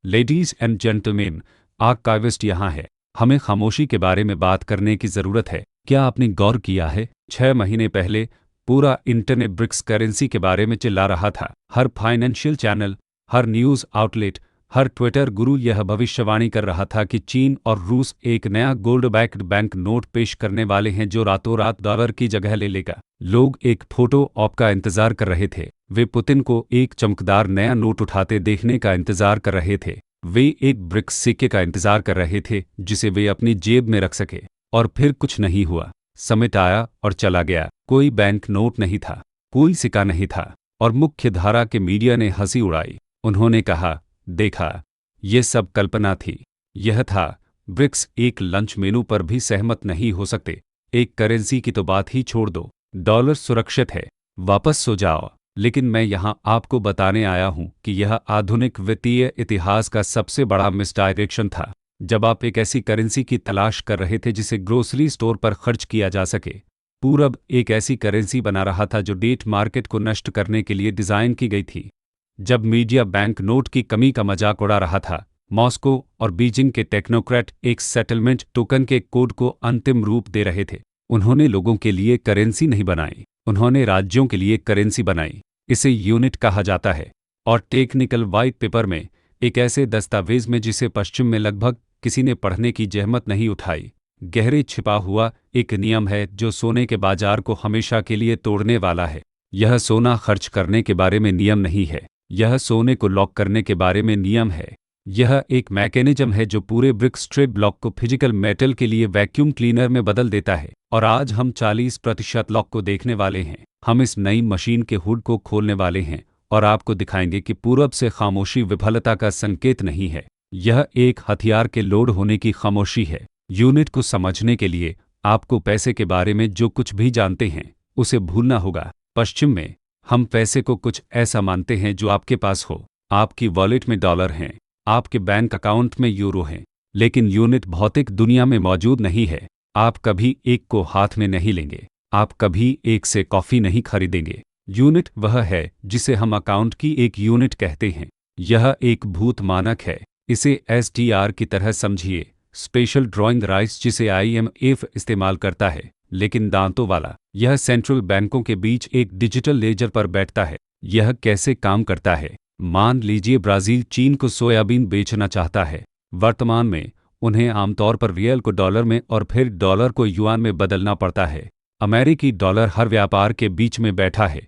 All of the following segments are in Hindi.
लेडीज एंड जेंटलमैन, आर्काइविस्ट यहाँ है। हमें खामोशी के बारे में बात करने की ज़रूरत है। क्या आपने गौर किया है, 6 महीने पहले पूरा इंटरनेट ब्रिक्स करेंसी के बारे में चिल्ला रहा था। हर फाइनेंशियल चैनल, हर न्यूज़ आउटलेट, हर ट्विटर गुरु यह भविष्यवाणी कर रहा था कि चीन और रूस एक नया गोल्ड बैक्ड बैंक नोट पेश करने वाले हैं जो रातों रात डॉलर की जगह ले लेगा। लोग एक फोटो ऑप का इंतजार कर रहे थे। वे पुतिन को एक चमकदार नया नोट उठाते देखने का इंतजार कर रहे थे। वे एक ब्रिक्स सिक्के का इंतजार कर रहे थे जिसे वे अपनी जेब में रख सके। और फिर कुछ नहीं हुआ। समिट आया और चला गया। कोई बैंक नोट नहीं था, कोई सिक्का नहीं था, और मुख्य धारा के मीडिया ने हंसी उड़ाई। उन्होंने कहा, देखा, ये सब कल्पना थी। यह था। ब्रिक्स एक लंच मेनू पर भी सहमत नहीं हो सकते। एक करेंसी की तो बात ही छोड़ दो। डॉलर सुरक्षित है, वापस सो जाओ। लेकिन मैं यहाँ आपको बताने आया हूँ कि यह आधुनिक वित्तीय इतिहास का सबसे बड़ा मिसडायरेक्शन था। जब आप एक ऐसी करेंसी की तलाश कर रहे थे जिसे ग्रोसरी स्टोर पर खर्च किया जा सके, पूरब एक ऐसी करेंसी बना रहा था जो डेट मार्केट को नष्ट करने के लिए डिज़ाइन की गई थी। जब मीडिया बैंक नोट की कमी का मजाक उड़ा रहा था, मॉस्को और बीजिंग के टेक्नोक्रेट एक सेटलमेंट टोकन के कोड को अंतिम रूप दे रहे थे। उन्होंने लोगों के लिए करेंसी नहीं बनाई, उन्होंने राज्यों के लिए करेंसी बनाई। इसे यूनिट कहा जाता है। और टेक्निकल वाइट पेपर में, एक ऐसे दस्तावेज में जिसे पश्चिम में लगभग किसी ने पढ़ने की जहमत नहीं उठाई, गहरे छिपा हुआ एक नियम है जो सोने के बाजार को हमेशा के लिए तोड़ने वाला है। यह सोना खर्च करने के बारे में नियम नहीं है, यह सोने को लॉक करने के बारे में नियम है। यह एक मैकेनिज्म है जो पूरे ब्रिक्स ट्रेड ब्लॉक को फिजिकल मेटल के लिए वैक्यूम क्लीनर में बदल देता है। और आज हम 40% लॉक को देखने वाले हैं। हम इस नई मशीन के हुड को खोलने वाले हैं और आपको दिखाएंगे कि पूरब से खामोशी विफलता का संकेत नहीं है, यह एक हथियार के लोड होने की खामोशी है। यूनिट को समझने के लिए आपको पैसे के बारे में जो कुछ भी जानते हैं उसे भूलना होगा। पश्चिम में हम पैसे को कुछ ऐसा मानते हैं जो आपके पास हो। आपकी वॉलेट में डॉलर हैं, आपके बैंक अकाउंट में यूरो हैं, लेकिन यूनिट भौतिक दुनिया में मौजूद नहीं है। आप कभी एक को हाथ में नहीं लेंगे, आप कभी एक से कॉफ़ी नहीं खरीदेंगे। यूनिट वह है जिसे हम अकाउंट की एक यूनिट कहते हैं। यह एक भूत मानक है। इसे SDR की तरह समझिए, स्पेशल ड्राइंग राइट्स जिसे IMF इस्तेमाल करता है, लेकिन दांतों वाला। यह सेंट्रल बैंकों के बीच एक डिजिटल लेजर पर बैठता है। यह कैसे काम करता है? मान लीजिए ब्राज़ील चीन को सोयाबीन बेचना चाहता है। वर्तमान में उन्हें आमतौर पर रियल को डॉलर में और फिर डॉलर को युआन में बदलना पड़ता है। अमेरिकी डॉलर हर व्यापार के बीच में बैठा है,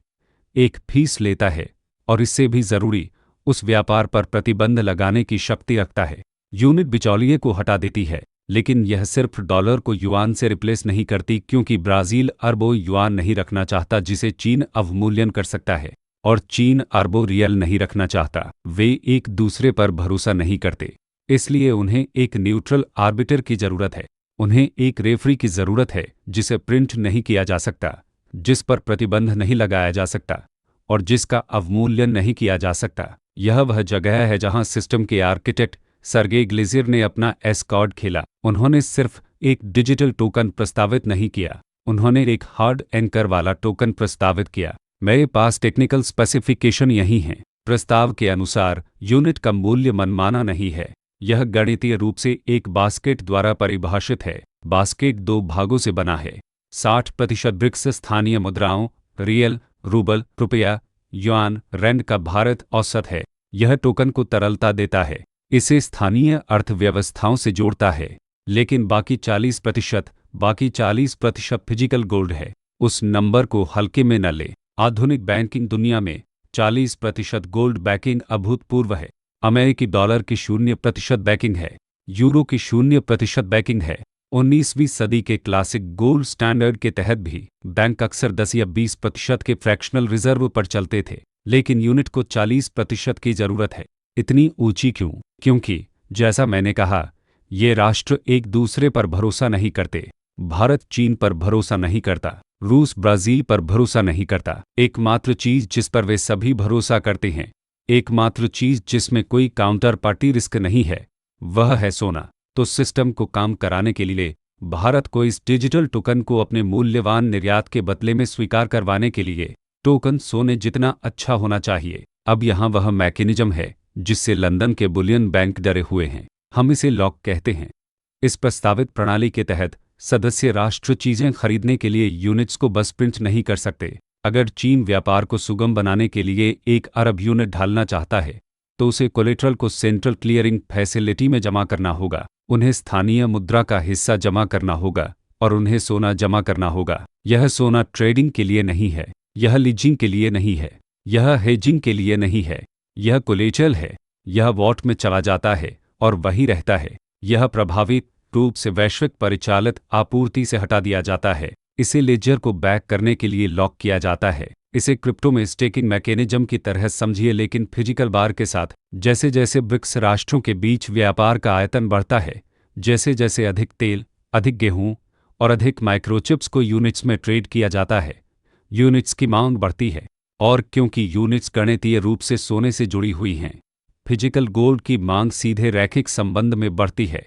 एक फीस लेता है और इससे भी ज़रूरी, उस व्यापार पर प्रतिबंध लगाने की शक्ति रखता है। यूनिट बिचौलिए को हटा देती है, लेकिन यह सिर्फ डॉलर को युआन से रिप्लेस नहीं करती, क्योंकि ब्राज़ील अरबों युआन नहीं रखना चाहता जिसे चीन अवमूल्यन कर सकता है, और चीन अरबों रियल नहीं रखना चाहता। वे एक दूसरे पर भरोसा नहीं करते, इसलिए उन्हें एक न्यूट्रल आर्बिटर की ज़रूरत है। उन्हें एक रेफरी की ज़रूरत है जिसे प्रिंट नहीं किया जा सकता, जिस पर प्रतिबंध नहीं लगाया जा सकता और जिसका अवमूल्यन नहीं किया जा सकता। यह वह जगह है जहां सिस्टम के आर्किटेक्ट सर्गेई ग्लेज़ियर ने अपना एस्कॉर्ड खेला। उन्होंने सिर्फ एक डिजिटल टोकन प्रस्तावित नहीं किया, उन्होंने एक हार्ड एंकर वाला टोकन प्रस्तावित किया। मेरे पास टेक्निकल स्पेसिफिकेशन यही हैं। प्रस्ताव के अनुसार यूनिट का मूल्य मनमाना नहीं है, यह गणितीय रूप से एक बास्केट द्वारा परिभाषित है। बास्केट 2 भागों से बना है। 60% ब्रिक्स स्थानीय मुद्राओं रियल, रूबल, रुपया, युआन, रैंड का भारत औसत है। यह टोकन को तरलता देता है, इसे स्थानीय अर्थव्यवस्थाओं से जोड़ता है। लेकिन बाकी 40% फिजिकल गोल्ड है। उस नंबर को हल्के में न ले। आधुनिक बैंकिंग दुनिया में 40% गोल्ड बैकिंग अभूतपूर्व है। अमेरिकी डॉलर की 0% बैकिंग है, यूरो की 0% बैकिंग है। 19वीं सदी के क्लासिक गोल्ड स्टैंडर्ड के तहत भी बैंक अक्सर 10 या 20% के फ्रैक्शनल रिजर्व पर चलते थे, लेकिन यूनिट को 40% की जरूरत है। इतनी ऊंची क्यों? क्योंकि जैसा मैंने कहा, ये राष्ट्र एक दूसरे पर भरोसा नहीं करते। भारत चीन पर भरोसा नहीं करता, रूस ब्राज़ील पर भरोसा नहीं करता। एकमात्र चीज जिस पर वे सभी भरोसा करते हैं, एकमात्र चीज जिसमें कोई काउंटर पार्टी रिस्क नहीं है, वह है सोना। तो सिस्टम को काम कराने के लिए भारत को इस डिजिटल टोकन को अपने मूल्यवान निर्यात के बदले में स्वीकार करवाने के लिए टोकन सोने जितना अच्छा होना चाहिए। अब यहाँ वह मैकेनिज्म है जिससे लंदन के बुलियन बैंक डरे हुए हैं। हम इसे लॉक कहते हैं। इस प्रस्तावित प्रणाली के तहत सदस्य राष्ट्र चीजें खरीदने के लिए यूनिट्स को बस प्रिंट नहीं कर सकते। अगर चीन व्यापार को सुगम बनाने के लिए 1 अरब यूनिट ढालना चाहता है तो उसे कोलेट्रल को सेंट्रल क्लियरिंग फैसिलिटी में जमा करना होगा, उन्हें स्थानीय मुद्रा का हिस्सा जमा करना होगा और उन्हें सोना जमा करना होगा। यह सोना ट्रेडिंग के लिए नहीं है, यह लीजिंग के लिए नहीं है, यह हेजिंग के लिए नहीं है, यह कोलेटरल है। यह वॉट में चला जाता है और वही रहता है। यह प्रभावित रूप से वैश्विक परिचालित आपूर्ति से हटा दिया जाता है। इसे लेजर को बैक करने के लिए लॉक किया जाता है। इसे क्रिप्टो में स्टेकिंग मैकेनिज्म की तरह समझिए, लेकिन फिजिकल बार के साथ। जैसे जैसे ब्रिक्स राष्ट्रों के बीच व्यापार का आयतन बढ़ता है, जैसे जैसे अधिक तेल, अधिक गेहूं और अधिक माइक्रोचिप्स को यूनिट्स में ट्रेड किया जाता है, यूनिट्स की मांग बढ़ती है। और क्योंकि यूनिट्स गणितीय रूप से सोने से जुड़ी हुई हैं, फिजिकल गोल्ड की मांग सीधे रैखिक संबंध में बढ़ती है।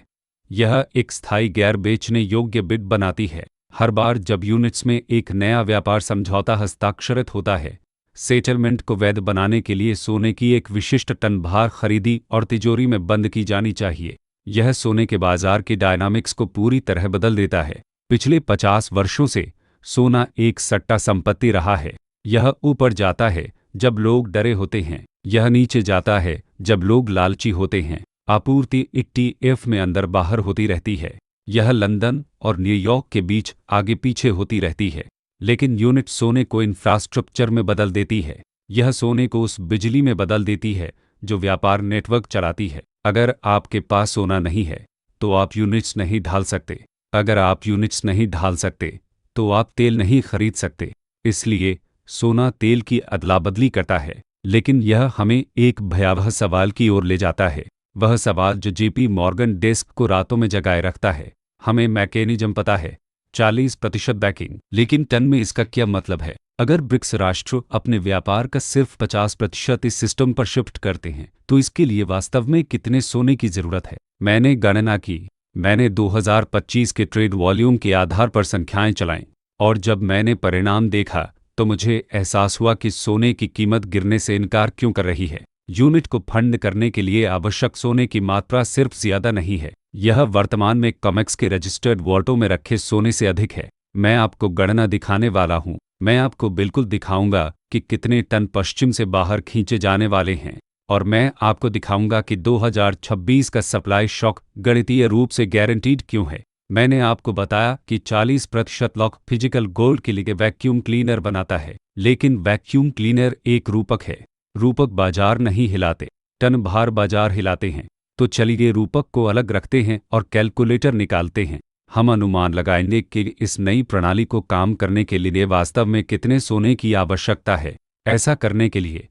यह एक स्थायी गैर बेचने योग्य बिड बनाती है। हर बार जब यूनिट्स में एक नया व्यापार समझौता हस्ताक्षरित होता है, सेटलमेंट को वैध बनाने के लिए सोने की एक विशिष्ट टन भार खरीदी और तिजोरी में बंद की जानी चाहिए। यह सोने के बाजार की डायनामिक्स को पूरी तरह बदल देता है। पिछले 50 वर्षों से सोना एक सट्टा संपत्ति रहा है। यह ऊपर जाता है जब लोग डरे होते हैं, यह नीचे जाता है जब लोग लालची होते हैं। आपूर्ति ETF में अंदर बाहर होती रहती है। यह लंदन और न्यूयॉर्क के बीच आगे पीछे होती रहती है। लेकिन यूनिट सोने को इंफ्रास्ट्रक्चर में बदल देती है। यह सोने को उस बिजली में बदल देती है जो व्यापार नेटवर्क चलाती है। अगर आपके पास सोना नहीं है तो आप यूनिट्स नहीं ढाल सकते। अगर आप यूनिट्स नहीं ढाल सकते तो आप तेल नहीं खरीद सकते। इसलिए सोना तेल की अदला बदली करता है। लेकिन यह हमें एक भयावह सवाल की ओर ले जाता है, वह सवाल जो JP मॉर्गन डेस्क को रातों में जगाए रखता है। हमें मैकेनिज्म पता है, 40% बैकिंग, लेकिन टन में इसका क्या मतलब है? अगर ब्रिक्स राष्ट्र अपने व्यापार का सिर्फ 50% इस सिस्टम पर शिफ्ट करते हैं तो इसके लिए वास्तव में कितने सोने की जरूरत है? मैंने गणना की। मैंने 2025 के ट्रेड वॉल्यूम के आधार पर संख्याएं चलाईं और जब मैंने परिणाम देखा तो मुझे एहसास हुआ कि सोने की कीमत गिरने से इनकार क्यों कर रही है। यूनिट को फंड करने के लिए आवश्यक सोने की मात्रा सिर्फ ज्यादा नहीं है, यह वर्तमान में कॉमेक्स के रजिस्टर्ड वॉल्टों में रखे सोने से अधिक है। मैं आपको गणना दिखाने वाला हूं। मैं आपको बिल्कुल दिखाऊंगा कि कितने टन पश्चिम से बाहर खींचे जाने वाले हैं और मैं आपको दिखाऊंगा कि 2026 का सप्लाई शॉक गणितीय रूप से गारंटीड क्यों है। मैंने आपको बताया कि 40% लॉक फिजिकल गोल्ड के लिए वैक्यूम क्लीनर बनाता है, लेकिन वैक्यूम क्लीनर एक रूपक है। रूपक बाजार नहीं हिलाते, टन भार बाजार हिलाते हैं। तो चलिए रूपक को अलग रखते हैं और कैलकुलेटर निकालते हैं। हम अनुमान लगाएंगे कि इस नई प्रणाली को काम करने के लिए वास्तव में कितने सोने की आवश्यकता है। ऐसा करने के लिए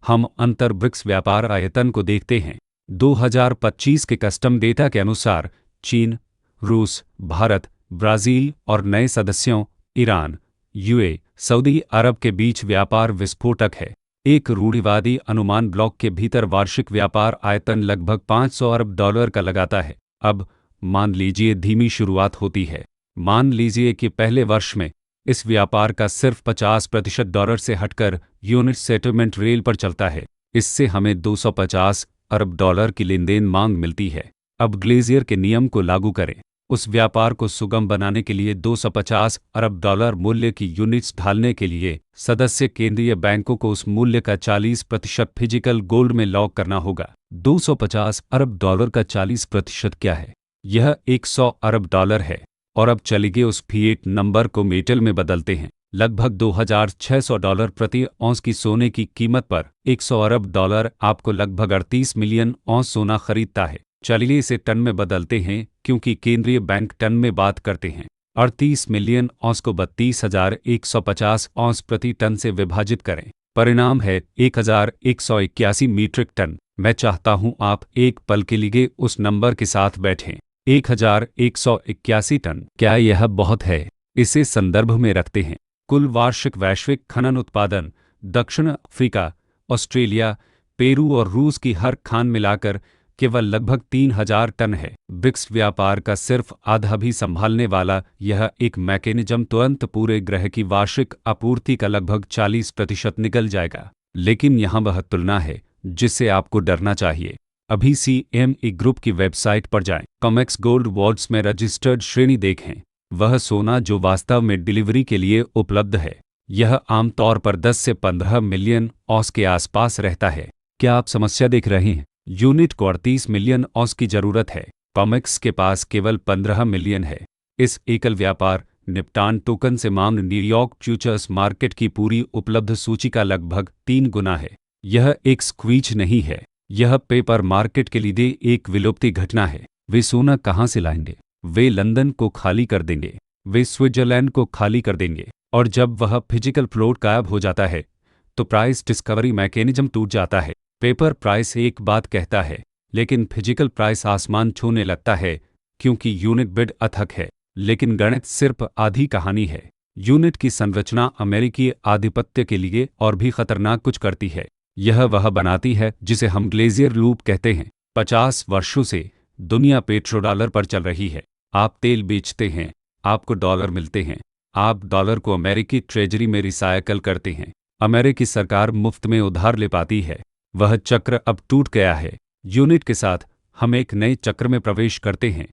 हम अंतर ब्रिक्स व्यापार आयतन को देखते हैं। 2025 के कस्टम डेटा के अनुसार चीन, रूस, भारत, ब्राजील और नए सदस्यों ईरान, UAE, सऊदी अरब के बीच व्यापार विस्फोटक है। एक रूढ़िवादी अनुमान ब्लॉक के भीतर वार्षिक व्यापार आयतन लगभग $500 अरब का लगाता है। अब मान लीजिए धीमी शुरुआत होती है। मान लीजिए कि पहले वर्ष में इस व्यापार का सिर्फ 50% डॉलर से हटकर यूनिट सेटलमेंट रेल पर चलता है। इससे हमें $250 अरब की लेनदेन मांग मिलती है। अब ग्लेजियर के नियम को लागू करें। उस व्यापार को सुगम बनाने के लिए $250 अरब मूल्य की यूनिट्स ढालने के लिए सदस्य केंद्रीय बैंकों को उस मूल्य का 40% फिजिकल गोल्ड में लॉक करना होगा। $250 अरब का 40% क्या है? यह $100 अरब है। और अब चलिए उस फिएट नंबर को मेटल में बदलते हैं। लगभग $2600 प्रति औंस की सोने की कीमत पर $100 अरब आपको लगभग 38 मिलियन औंस सोना खरीदता है। चलिए इसे टन में बदलते हैं क्योंकि केंद्रीय बैंक टन में बात करते हैं। 38 मिलियन औंस को 32,150 औंस प्रति टन से विभाजित करें। परिणाम है 1181 मीट्रिक टन। मैं चाहता हूं आप एक पल के लिए उस नंबर के साथ बैठें। 1181 टन। क्या यह बहुत है? इसे संदर्भ में रखते हैं। कुल वार्षिक वैश्विक खनन उत्पादन दक्षिण अफ्रीका, ऑस्ट्रेलिया, पेरू और रूस की हर खान मिलाकर केवल लगभग 3000 टन है। ब्रिक्स व्यापार का सिर्फ आधा भी संभालने वाला यह एक मैकेनिज्म तुरंत पूरे ग्रह की वार्षिक आपूर्ति का लगभग 40% निकल जाएगा। लेकिन यहाँ वह तुलना है जिससे आपको डरना चाहिए। अभी CME ग्रुप की वेबसाइट पर जाएं, कॉमेक्स गोल्ड वॉल्ट्स में रजिस्टर्ड श्रेणी देखें। वह सोना जो वास्तव में डिलीवरी के लिए उपलब्ध है, यह आमतौर पर 10 से 15 मिलियन ऑस के आसपास रहता है। क्या आप समस्या देख रहे हैं? यूनिट को 38 मिलियन ऑस की जरूरत है, कॉमेक्स के पास केवल 15 मिलियन है। इस एकल व्यापार निपटान टोकन से मांग न्यूयॉर्क फ्यूचर्स मार्केट की पूरी उपलब्ध सूची का लगभग 3 गुना है। यह एक स्क्वीज नहीं है, यह पेपर मार्केट के लिए एक विलुप्ति घटना है। वे सोना कहाँ से लाएंगे? वे लंदन को खाली कर देंगे, वे स्विट्जरलैंड को खाली कर देंगे, और जब वह फिजिकल फ्लोट गायब हो जाता है तो प्राइस डिस्कवरी मैकेनिज्म टूट जाता है। पेपर प्राइस एक बात कहता है, लेकिन फिजिकल प्राइस आसमान छूने लगता है, क्योंकि यूनिट बिड अथक है। लेकिन गणित सिर्फ आधी कहानी है। यूनिट की संरचना अमेरिकी आधिपत्य के लिए और भी खतरनाक कुछ करती है। यह वह बनाती है जिसे हम ग्लेजियर लूप कहते हैं। 50 वर्षों से दुनिया पेट्रोडॉलर पर चल रही है। आप तेल बेचते हैं, आपको डॉलर मिलते हैं, आप डॉलर को अमेरिकी ट्रेजरी में रिसाइकल करते हैं, अमेरिकी सरकार मुफ्त में उधार ले पाती है। वह चक्र अब टूट गया है। यूनिट के साथ हम एक नए चक्र में प्रवेश करते हैं।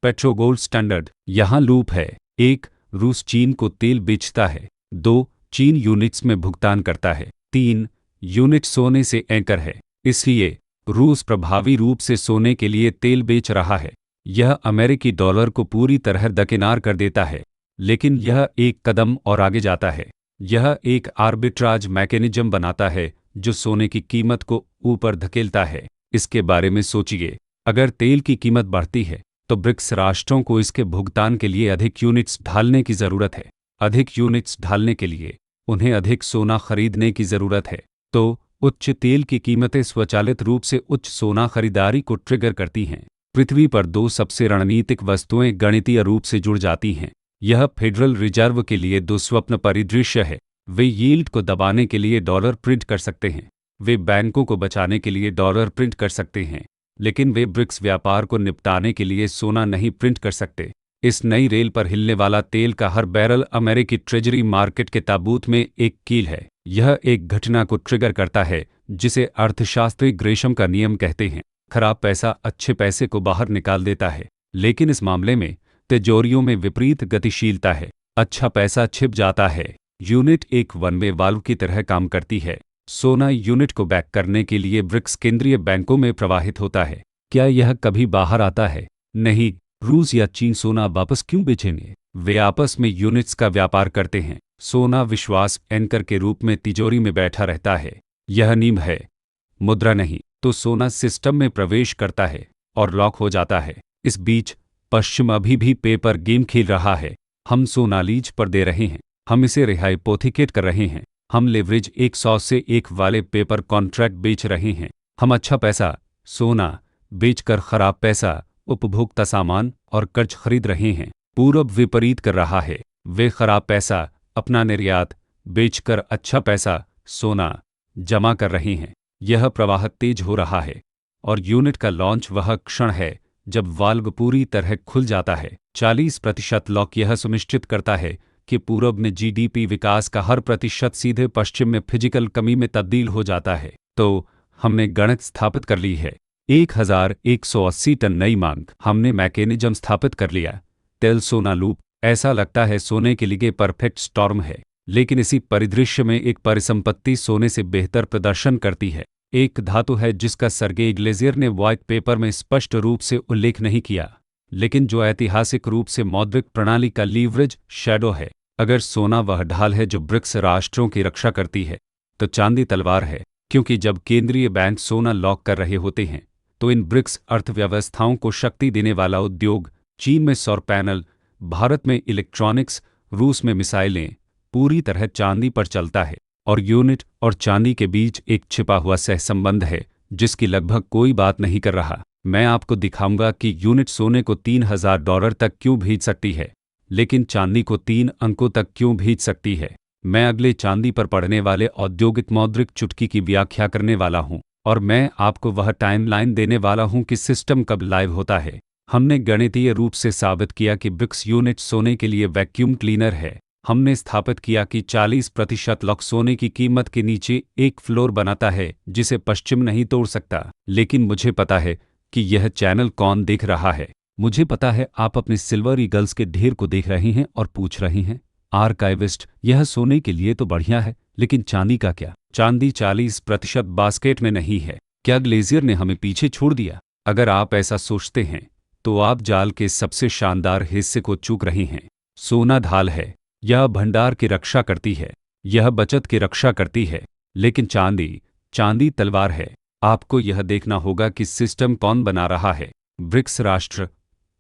Petro gold standard. यहाँ लूप है। 1. रूस चीन को तेल बेचता है। 2. चीन यूनिट्स में भुगतान करता है। 3. यूनिट सोने से एंकर है, इसलिए रूस प्रभावी रूप से सोने के लिए तेल बेच रहा है। यह अमेरिकी डॉलर को पूरी तरह दरकिनार कर देता है। लेकिन यह एक कदम और आगे जाता है। यह एक आर्बिट्राज मैकेनिज्म बनाता है जो सोने की कीमत को ऊपर धकेलता है। इसके बारे में सोचिए, अगर तेल की कीमत बढ़ती है तो ब्रिक्स राष्ट्रों को इसके भुगतान के लिए अधिक यूनिट्स ढालने की ज़रूरत है। अधिक यूनिट्स ढालने के लिए उन्हें अधिक सोना खरीदने की ज़रूरत है। तो उच्च तेल की कीमतें स्वचालित रूप से उच्च सोना खरीदारी को ट्रिगर करती हैं। पृथ्वी पर 2 सबसे रणनीतिक वस्तुएं गणितीय रूप से जुड़ जाती हैं। यह फेडरल रिजर्व के लिए दुस्वप्न परिदृश्य है। वे यील्ड को दबाने के लिए डॉलर प्रिंट कर सकते हैं, वे बैंकों को बचाने के लिए डॉलर प्रिंट कर सकते हैं, लेकिन वे ब्रिक्स व्यापार को निपटाने के लिए सोना नहीं प्रिंट कर सकते। इस नई रेल पर हिलने वाला तेल का हर बैरल अमेरिकी ट्रेजरी मार्केट के ताबूत में एक कील है। यह एक घटना को ट्रिगर करता है जिसे अर्थशास्त्री ग्रेशम का नियम कहते हैं। खराब पैसा अच्छे पैसे को बाहर निकाल देता है, लेकिन इस मामले में तिजोरियों में विपरीत गतिशीलता है। अच्छा पैसा छिप जाता है। यूनिट एक वन वे वाल्व की तरह काम करती है। सोना यूनिट को बैक करने के लिए ब्रिक्स केंद्रीय बैंकों में प्रवाहित होता है। क्या यह कभी बाहर आता है? नहीं। रूस या चीन सोना वापस क्यों बेचेंगे? वे आपस में यूनिट्स का व्यापार करते हैं। सोना विश्वास एंकर के रूप में तिजोरी में बैठा रहता है। यह नींव है, मुद्रा नहीं। तो सोना सिस्टम में प्रवेश करता है और लॉक हो जाता है। इस बीच पश्चिम अभी भी पेपर गेम खेल रहा है। हम सोना लीज पर दे रहे हैं, हम इसे रिहाइपोथिकेट कर रहे हैं, हम लेवरेज 100 से 1 वाले पेपर कॉन्ट्रैक्ट बेच रहे हैं। हम अच्छा पैसा सोना बेचकर खराब पैसा उपभोक्ता सामान और कर्ज खरीद रहे हैं। पूरब विपरीत कर रहा है। वे खराब पैसा अपना निर्यात बेचकर अच्छा पैसा सोना जमा कर रहे हैं। यह प्रवाह तेज हो रहा है और यूनिट का लॉन्च वह क्षण है जब वाल्व पूरी तरह खुल जाता है। 40% लॉक यह सुनिश्चित करता है कि पूरब में जीडीपी विकास का हर प्रतिशत सीधे पश्चिम में फिजिकल कमी में तब्दील हो जाता है। तो हमने गणित स्थापित कर ली है। 1180 टन नई मांग। हमने मैकेनिज्म स्थापित कर लिया। तेल सोना लूप। ऐसा लगता है सोने के लिए परफेक्ट स्टॉर्म है, लेकिन इसी परिदृश्य में एक परिसंपत्ति सोने से बेहतर प्रदर्शन करती है। एक धातु है जिसका सर्गेई ग्लेजियर ने व्हाइट पेपर में स्पष्ट रूप से उल्लेख नहीं किया, लेकिन जो ऐतिहासिक रूप से मौद्रिक प्रणाली का लीवरेज शैडो है। अगर सोना वह ढाल है जो ब्रिक्स राष्ट्रों की रक्षा करती है, तो चांदी तलवार है, क्योंकि जब केंद्रीय बैंक सोना लॉक कर रहे होते हैं तो इन ब्रिक्स अर्थव्यवस्थाओं को शक्ति देने वाला उद्योग, चीन में सौर पैनल, भारत में इलेक्ट्रॉनिक्स, रूस में मिसाइलें, पूरी तरह चांदी पर चलता है। और यूनिट और चांदी के बीच एक छिपा हुआ सहसंबंध है जिसकी लगभग कोई बात नहीं कर रहा। मैं आपको दिखाऊंगा कि यूनिट सोने को $3000 तक क्यों भेज सकती है, लेकिन चांदी को 3 अंकों तक क्यों भेज सकती है। मैं अगले चांदी पर पड़ने वाले औद्योगिक मौद्रिक चुटकी की व्याख्या करने वाला हूं, और मैं आपको वह टाइमलाइन देने वाला हूं कि सिस्टम कब लाइव होता है। हमने गणितीय रूप से साबित किया कि ब्रिक्स यूनिट सोने के लिए वैक्यूम क्लीनर है। हमने स्थापित किया कि 40% लॉक सोने की कीमत के नीचे एक फ्लोर बनाता है जिसे पश्चिम नहीं तोड़ सकता। लेकिन मुझे पता है कि यह चैनल कौन देख रहा है। मुझे पता है आप अपने सिल्वर ईगल्स के ढेर को देख रहे हैं और पूछ रहे हैं, आर्काइविस्ट, यह सोने के लिए तो बढ़िया है, लेकिन चांदी का क्या? चांदी 40% बास्केट में नहीं है। क्या ग्लेशियर ने हमें पीछे छोड़ दिया? अगर आप ऐसा सोचते हैं तो आप जाल के सबसे शानदार हिस्से को चूक रहे हैं। सोना ढाल है, यह भंडार की रक्षा करती है, यह बचत की रक्षा करती है। लेकिन चांदी तलवार है। आपको यह देखना होगा कि सिस्टम कौन बना रहा है। ब्रिक्स राष्ट्र,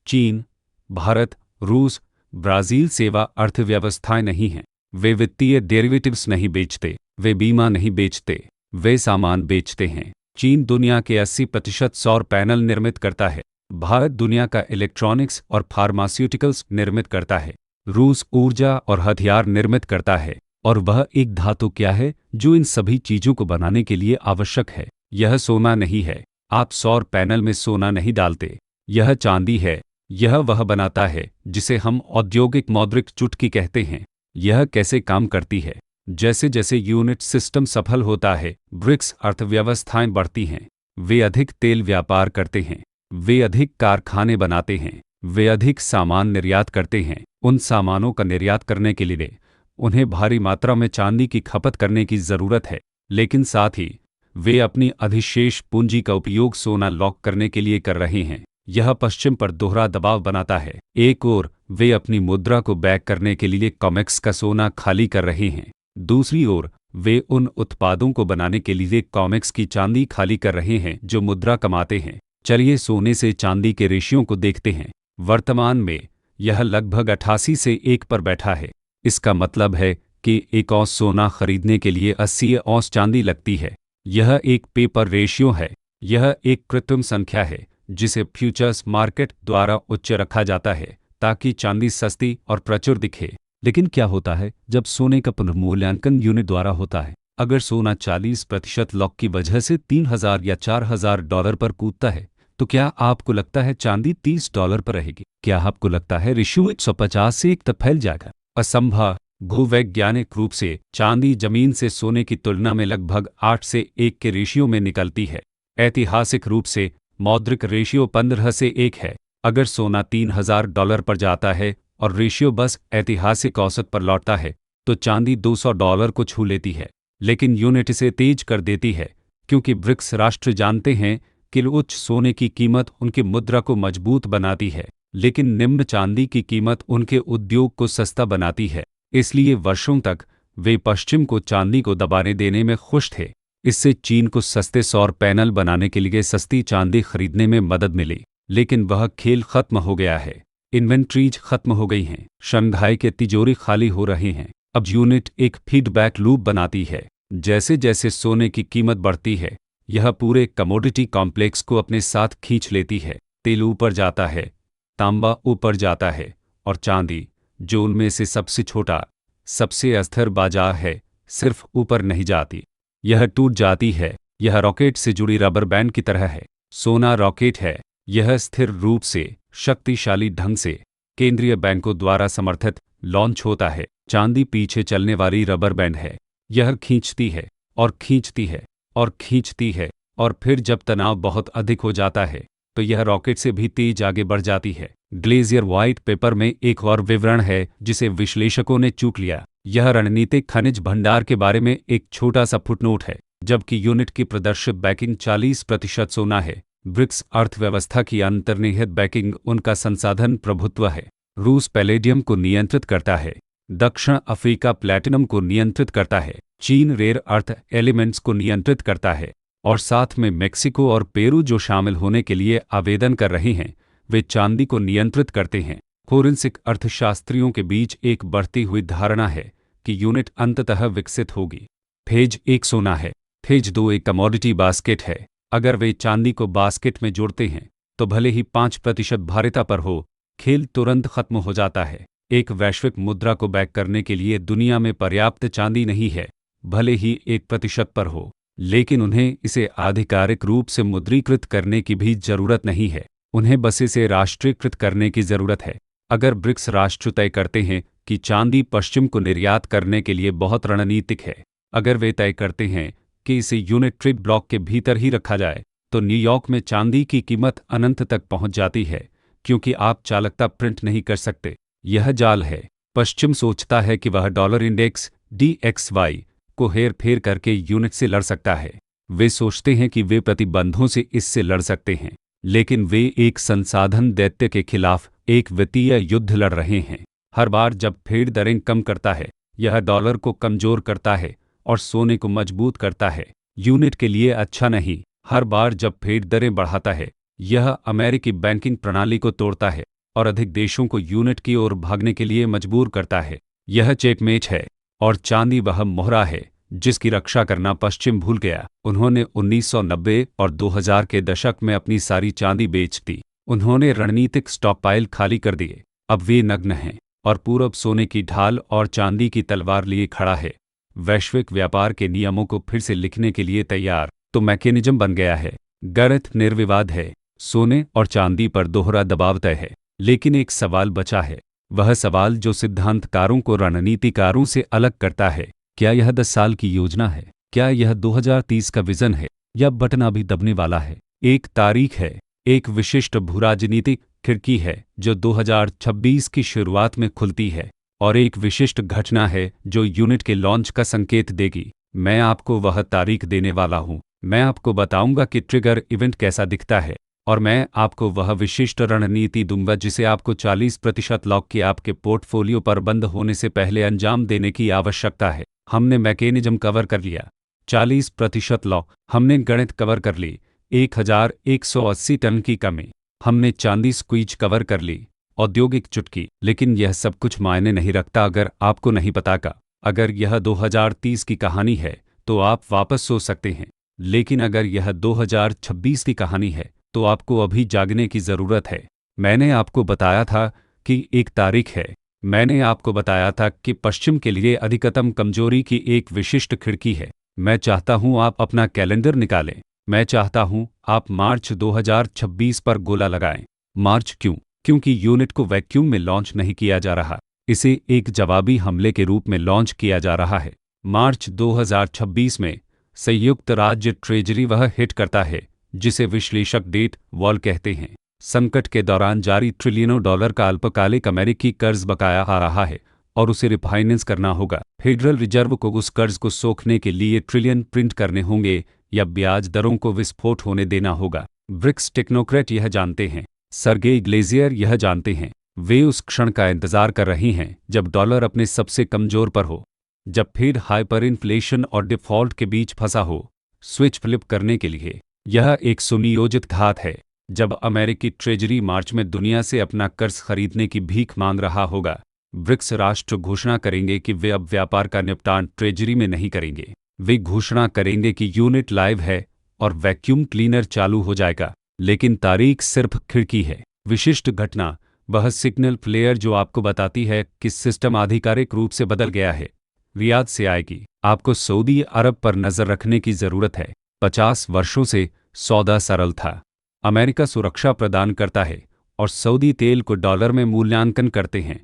चीन, भारत, रूस, ब्राजील सेवा अर्थव्यवस्थाएं नहीं हैं। वे वित्तीय डेरिवेटिव्स नहीं बेचते, वे बीमा नहीं बेचते, वे सामान बेचते हैं। चीन दुनिया के 80% सौर पैनल निर्मित करता है। भारत दुनिया का इलेक्ट्रॉनिक्स और फार्मास्यूटिकल्स निर्मित करता है। रूस ऊर्जा और हथियार निर्मित करता है। और वह एक धातु क्या है जो इन सभी चीजों को बनाने के लिए आवश्यक है? यह सोना नहीं है। आप सौर पैनल में सोना नहीं डालते, यह चांदी है। यह वह बनाता है जिसे हम औद्योगिक मौद्रिक चुटकी कहते हैं। यह कैसे काम करती है? जैसे जैसे यूनिट सिस्टम सफल होता है, ब्रिक्स अर्थव्यवस्थाएं बढ़ती हैं। वे अधिक तेल व्यापार करते हैं, वे अधिक कारखाने बनाते हैं, वे अधिक सामान निर्यात करते हैं। उन सामानों का निर्यात करने के लिए उन्हें भारी मात्रा में चांदी की खपत करने की जरूरत है। लेकिन साथ ही वे अपनी अधिशेष पूंजी का उपयोग सोना लॉक करने के लिए कर रहे हैं। यह पश्चिम पर दोहरा दबाव बनाता है। एक ओर वे अपनी मुद्रा को बैक करने के लिए कॉमेक्स का सोना खाली कर रहे हैं, दूसरी ओर वे उन उत्पादों को बनाने के लिए कॉमेक्स की चांदी खाली कर रहे हैं जो मुद्रा कमाते हैं। चलिए सोने से चांदी के रेशियो को देखते हैं। वर्तमान में यह लगभग 88 से 1 पर बैठा है। इसका मतलब है कि 1 औंस सोना खरीदने के लिए 80 औंस चांदी लगती है। यह एक पेपर रेशियो है। यह एक कृत्रिम संख्या है जिसे फ्यूचर्स मार्केट द्वारा उच्च रखा जाता है ताकि चांदी सस्ती और प्रचुर दिखे। लेकिन क्या होता है जब सोने का पुनर्मूल्यांकन यूनिट द्वारा होता है? अगर सोना 40% लॉक की वजह से $3000 या $4000 पर कूदता है, तो क्या आपको लगता है चांदी $30 पर रहेगी? क्या आपको लगता है रेशियो 150 से 1 तक फैल जाएगा? असंभव। भूवैज्ञानिक रूप से चांदी जमीन से सोने की तुलना में लगभग 8 से 1 के रेशियो में निकलती है। ऐतिहासिक रूप से मौद्रिक रेशियो 15 से 1 है। अगर सोना $3000 पर जाता है और रेशियो बस ऐतिहासिक औसत पर लौटता है, तो चांदी $200 को छू लेती है। लेकिन यूनिट इसे तेज कर देती है क्योंकि ब्रिक्स राष्ट्र जानते हैं कि उच्च सोने की कीमत उनकी मुद्रा को मजबूत बनाती है, लेकिन निम्न चांदी की कीमत उनके उद्योग को सस्ता बनाती है। इसलिए वर्षों तक वे पश्चिम को चांदी को दबाने देने में खुश थे। इससे चीन को सस्ते सौर पैनल बनाने के लिए सस्ती चांदी खरीदने में मदद मिली। लेकिन वह खेल खत्म हो गया है। इन्वेंट्रीज खत्म हो गई हैं, शंघाई के तिजोरी खाली हो रहे हैं। अब यूनिट एक फीडबैक लूप बनाती है। जैसे जैसे सोने की कीमत बढ़ती है, यह पूरे कमोडिटी कॉम्प्लेक्स को अपने साथ खींच लेती है। तेल ऊपर जाता है, तांबा ऊपर जाता है, और चांदी, जो उनमें से सबसे छोटा, सबसे अस्थिर बाजार है, सिर्फ ऊपर नहीं जाती, यह टूट जाती है। यह रॉकेट से जुड़ी रबर बैंड की तरह है। सोना रॉकेट है। यह स्थिर रूप से, शक्तिशाली ढंग से, केंद्रीय बैंकों द्वारा समर्थित लॉन्च होता है। चांदी पीछे चलने वाली रबर बैंड है। यह खींचती है और खींचती है और खींचती है, और फिर जब तनाव बहुत अधिक हो जाता है तो यह रॉकेट से भी तेज आगे बढ़ जाती है। ग्लेशियर व्हाइट पेपर में एक और विवरण है जिसे विश्लेषकों ने चूक लिया। यह रणनीतिक खनिज भंडार के बारे में एक छोटा सा फुटनोट है। जबकि यूनिट की प्रदर्शित बैकिंग 40% सोना है, ब्रिक्स अर्थव्यवस्था की अंतर्निहित बैकिंग उनका संसाधन प्रभुत्व है। रूस पैलेडियम को नियंत्रित करता है, दक्षिण अफ्रीका प्लैटिनम को नियंत्रित करता है, चीन रेयर अर्थ एलिमेंट्स को नियंत्रित करता है, और साथ में मेक्सिको और पेरू जो शामिल होने के लिए आवेदन कर रहे हैं, वे चांदी को नियंत्रित करते हैं। फोरेंसिक अर्थशास्त्रियों के बीच एक बढ़ती हुई धारणा है कि यूनिट अंततः विकसित होगी। फेज 1 सोना है, फेज 2 एक कमोडिटी बास्केट है। अगर वे चांदी को बास्केट में जोड़ते हैं तो भले ही 5% भारिता पर हो, खेल तुरंत खत्म हो जाता है। एक वैश्विक मुद्रा को बैक करने के लिए दुनिया में पर्याप्त चांदी नहीं है, भले ही 1% पर हो, लेकिन उन्हें इसे आधिकारिक रूप से मुद्रीकृत करने की भी जरूरत नहीं है। उन्हें बस इसे राष्ट्रीयकृत करने की जरूरत है। अगर ब्रिक्स राष्ट्र तय करते हैं कि चांदी पश्चिम को निर्यात करने के लिए बहुत रणनीतिक है। अगर वे तय करते हैं कि इसे यूनिट ट्रेड ब्लॉक के भीतर ही रखा जाए तो न्यूयॉर्क में चांदी की कीमत अनंत तक पहुंच जाती है, क्योंकि आप चालकता प्रिंट नहीं कर सकते। यह जाल है। पश्चिम सोचता है कि वह डॉलर इंडेक्स DXY को हेर फेर करके यूनिट से लड़ सकता है। वे सोचते हैं कि वे प्रतिबंधों से इससे लड़ सकते हैं, लेकिन वे एक संसाधन दैत्य के खिलाफ एक वित्तीय युद्ध लड़ रहे हैं। हर बार जब फेड दरें कम करता है, यह डॉलर को कमजोर करता है और सोने को मजबूत करता है। यूनिट के लिए अच्छा नहीं। हर बार जब फेड दरें बढ़ाता है, यह अमेरिकी बैंकिंग प्रणाली को तोड़ता है और अधिक देशों को यूनिट की ओर भागने के लिए मजबूर करता है। यह चेकमेट है और चांदी वह मोहरा है जिसकी रक्षा करना पश्चिम भूल गया। उन्होंने 1990 और 2000 के दशक में अपनी सारी चांदी बेच दी। उन्होंने रणनीतिक स्टॉकपाइल खाली कर दिए। अब वे नग्न हैं और पूरब सोने की ढाल और चांदी की तलवार लिए खड़ा है। वैश्विक व्यापार के नियमों को फिर से लिखने के लिए तैयार। तो मैकेनिज्म बन गया है। गणित निर्विवाद है। सोने और चांदी पर दोहरा दबाव तय है। लेकिन एक सवाल बचा है, वह सवाल जो सिद्धांतकारों को रणनीतिकारों से अलग करता है। क्या यह 10 साल की योजना है? क्या यह 2030 का विजन है? या बटन अभी दबने वाला है? एक तारीख है, एक विशिष्ट भूराजनीतिक खिड़की है जो 2026 की शुरुआत में खुलती है, और एक विशिष्ट घटना है जो यूनिट के लॉन्च का संकेत देगी। मैं आपको वह तारीख देने वाला हूं। मैं आपको बताऊंगा कि ट्रिगर इवेंट कैसा दिखता है, और मैं आपको वह विशिष्ट रणनीति दूंगा जिसे आपको 40% लॉक के आपके पोर्टफोलियो पर बंद होने से पहले अंजाम देने की आवश्यकता है। हमने मैकेनिज्म कवर कर लिया। 40% लॉक। हमने गणित कवर कर ली। 1180 टन की कमी। हमने चांदी स्क्वीज कवर कर ली। औद्योगिक चुटकी। लेकिन यह सब कुछ मायने नहीं रखता अगर आपको नहीं पता का। अगर यह 2030 की कहानी है तो आप वापस सो सकते हैं, लेकिन अगर यह 2026 की कहानी है तो आपको अभी जागने की ज़रूरत है। मैंने आपको बताया था कि एक तारीख है। मैंने आपको बताया था कि पश्चिम के लिए अधिकतम कमजोरी की एक विशिष्ट खिड़की है। मैं चाहता हूं आप अपना कैलेंडर निकालें। मैं चाहता हूं आप मार्च 2026 पर गोला लगाएं। मार्च क्यों? क्योंकि यूनिट को वैक्यूम में लॉन्च नहीं किया जा रहा, इसे एक जवाबी हमले के रूप में लॉन्च किया जा रहा है। मार्च 2026 में संयुक्त राज्य ट्रेजरी वह हिट करता है जिसे विश्लेषक डेट वॉल कहते हैं। संकट के दौरान जारी ट्रिलियनों डॉलर का अल्पकालिक अमेरिकी कर्ज बकाया आ रहा है और उसे रिफाइनेंस करना होगा। फेडरल रिजर्व को उस कर्ज को सोखने के लिए ट्रिलियन प्रिंट करने होंगे या ब्याज दरों को विस्फोट होने देना होगा। ब्रिक्स टेक्नोक्रेट यह जानते हैं। सर्गेई ग्लेजियर यह जानते हैं। वे उस क्षण का इंतजार कर रहे हैं जब डॉलर अपने सबसे कमजोर पर हो, जब फेड हाइपर इन्फ्लेशन और डिफॉल्ट के बीच फंसा हो। स्विच फ्लिप करने के लिए यह एक सुनियोजित घात है। जब अमेरिकी ट्रेजरी मार्च में दुनिया से अपना कर्ज खरीदने की भीख मांग रहा होगा, ब्रिक्स राष्ट्र घोषणा करेंगे कि वे अब व्यापार का निपटान ट्रेजरी में नहीं करेंगे। वे घोषणा करेंगे कि यूनिट लाइव है और वैक्यूम क्लीनर चालू हो जाएगा। लेकिन तारीख सिर्फ खिड़की है। विशिष्ट घटना वह सिग्नल फ्लेयर जो आपको बताती है कि सिस्टम आधिकारिक रूप से बदल गया है, रियाद से आएगी। आपको सऊदी अरब पर नजर रखने की जरूरत है। 50 वर्षों से सौदा सरल था। अमेरिका सुरक्षा प्रदान करता है और सऊदी तेल को डॉलर में मूल्यांकन करते हैं।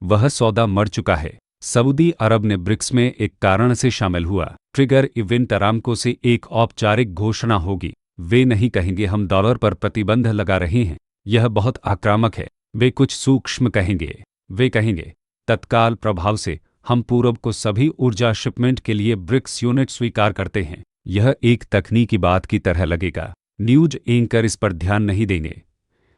वह सौदा मर चुका है। सऊदी अरब ने ब्रिक्स में एक कारण से शामिल हुआ। ट्रिगर इवेंट अरामको से एक औपचारिक घोषणा होगी। वे नहीं कहेंगे हम डॉलर पर प्रतिबंध लगा रहे हैं। यह बहुत आक्रामक है। वे कुछ सूक्ष्म कहेंगे। वे कहेंगे तत्काल प्रभाव से हम पूरब को सभी ऊर्जा शिपमेंट के लिए ब्रिक्स यूनिट स्वीकार करते हैं। यह एक तकनीकी बात की तरह लगेगा। न्यूज एंकर इस पर ध्यान नहीं देंगे,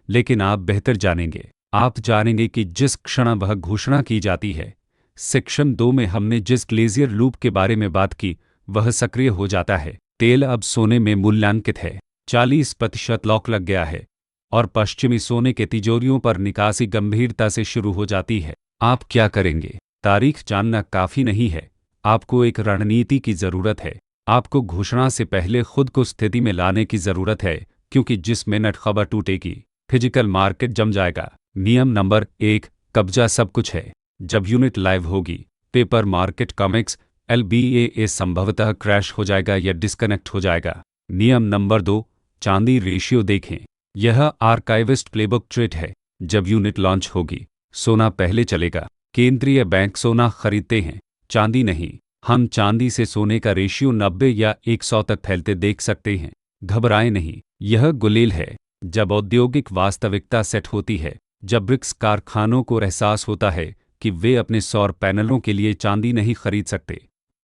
लेकिन आप बेहतर जानेंगे। आप जानेंगे कि जिस क्षण वह घोषणा की जाती है, सेक्शन 2 में हमने जिस ग्लेजियर लूप के बारे में बात की वह सक्रिय हो जाता है। तेल अब सोने में मूल्यांकित है। 40% लॉक लग गया है और पश्चिमी सोने के तिजोरियों पर निकासी गंभीरता से शुरू हो जाती है। आप क्या करेंगे? तारीख जानना काफी नहीं है। आपको एक रणनीति की जरूरत है। आपको घोषणा से पहले खुद को स्थिति में लाने की जरूरत है, क्योंकि जिस मिनट खबर टूटेगी फिजिकल मार्केट जम जाएगा। नियम नंबर 1, कब्जा सब कुछ है। जब यूनिट लाइव होगी, पेपर मार्केट कॉमिक्स LBAA संभवतः क्रैश हो जाएगा या डिस्कनेक्ट हो जाएगा। नियम नंबर 2, चांदी रेशियो देखें। यह आर्काइविस्ट प्लेबुक ट्रेट है। जब यूनिट लॉन्च होगी, सोना पहले चलेगा। केंद्रीय बैंक सोना खरीदते हैं, चांदी नहीं। हम चांदी से सोने का रेशियो 90 या 100 तक फैलते देख सकते हैं। घबराएं नहीं, यह गुलेल है। जब औद्योगिक वास्तविकता सेट होती है, जब ब्रिक्स कारखानों को एहसास होता है कि वे अपने सौर पैनलों के लिए चांदी नहीं खरीद सकते,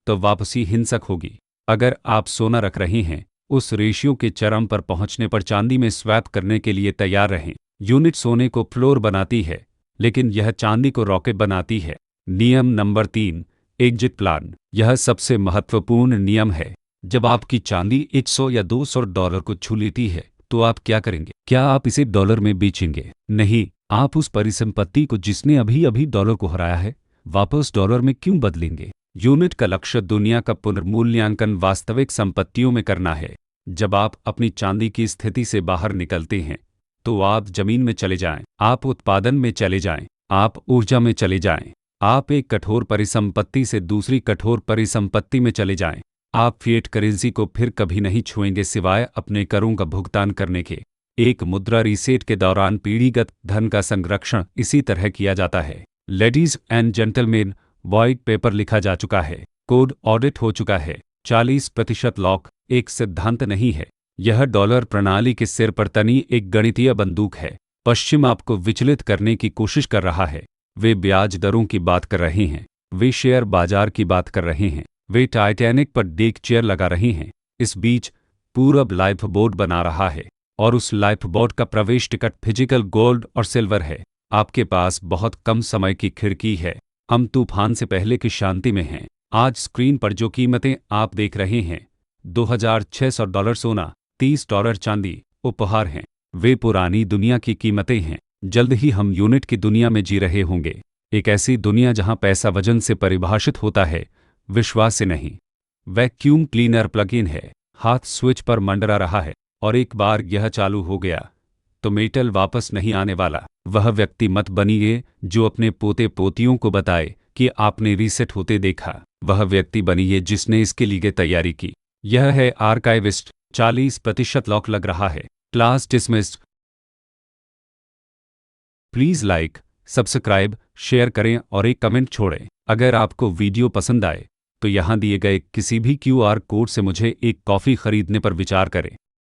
तो वापसी हिंसक होगी। अगर आप सोना रख रहे हैं, उस रेशियो के चरम पर पहुंचने पर चांदी में स्वैप करने के लिए तैयार रहें। यूनिट सोने को फ्लोर बनाती है, लेकिन यह चांदी को रॉकेट बनाती है। नियम नंबर 3, एग्जिट प्लान। यह सबसे महत्वपूर्ण नियम है। जब आपकी चांदी 100 या $200 को छू लेती है, तो आप क्या करेंगे? क्या आप इसे डॉलर में बेचेंगे? नहीं, आप उस परिसंपत्ति को जिसने अभी अभी डॉलर को हराया है, वापस डॉलर में क्यों बदलेंगे? यूनिट का लक्ष्य दुनिया का पुनर्मूल्यांकन वास्तविक संपत्तियों में करना है। जब आप अपनी चांदी की स्थिति से बाहर निकलते हैं, तो आप जमीन में चले जाएं, आप उत्पादन में चले जाएं, आप ऊर्जा में चले जाएं, आप एक कठोर परिसंपत्ति से दूसरी कठोर परिसंपत्ति में चले जाएं। आप फिएट करेंसी को फिर कभी नहीं छुएंगे सिवाय अपने करों का भुगतान करने के। एक मुद्रा रीसेट के दौरान पीढ़ीगत धन का संरक्षण इसी तरह किया जाता है। Ladies and gentleman, white paper लिखा जा चुका है, कोड ऑडिट हो चुका है। 40% लॉक एक सिद्धांत नहीं है, यह डॉलर प्रणाली के सिर पर तनी एक गणितीय बंदूक है। पश्चिम आपको विचलित करने की कोशिश कर रहा है। वे ब्याज दरों की बात कर रहे हैं, वे शेयर बाजार की बात कर रहे हैं, वे टाइटैनिक पर डेक चेयर लगा रहे हैं। इस बीच पूरब लाइफ बोट बना रहा है, और उस लाइफ बोट का प्रवेश टिकट फिजिकल गोल्ड और सिल्वर है। आपके पास बहुत कम समय की खिड़की है। हम तूफान से पहले की शांति में हैं। आज स्क्रीन पर जो कीमतें आप देख रहे हैं, $2600 सोना, $30 चांदी, उपहार हैं। वे पुरानी दुनिया की कीमतें हैं। जल्द ही हम यूनिट की दुनिया में जी रहे होंगे, एक ऐसी दुनिया जहां पैसा वजन से परिभाषित होता है, विश्वास से नहीं। वैक्यूम क्लीनर प्लग इन है, हाथ स्विच पर मंडरा रहा है, और एक बार यह चालू हो गया तो मेटल वापस नहीं आने वाला। वह व्यक्ति मत बनिए जो अपने पोते पोतियों को बताए कि आपने रीसेट होते देखा। वह व्यक्ति बनिए जिसने इसके लिए तैयारी की। यह है आर्काइविस्ट। 40% लॉक लग रहा है। Class dismissed. Please like, subscribe, share करें और एक कमेंट छोड़ें। अगर आपको वीडियो पसंद आए तो यहाँ दिए गए किसी भी QR कोड से मुझे एक कॉफ़ी खरीदने पर विचार करें।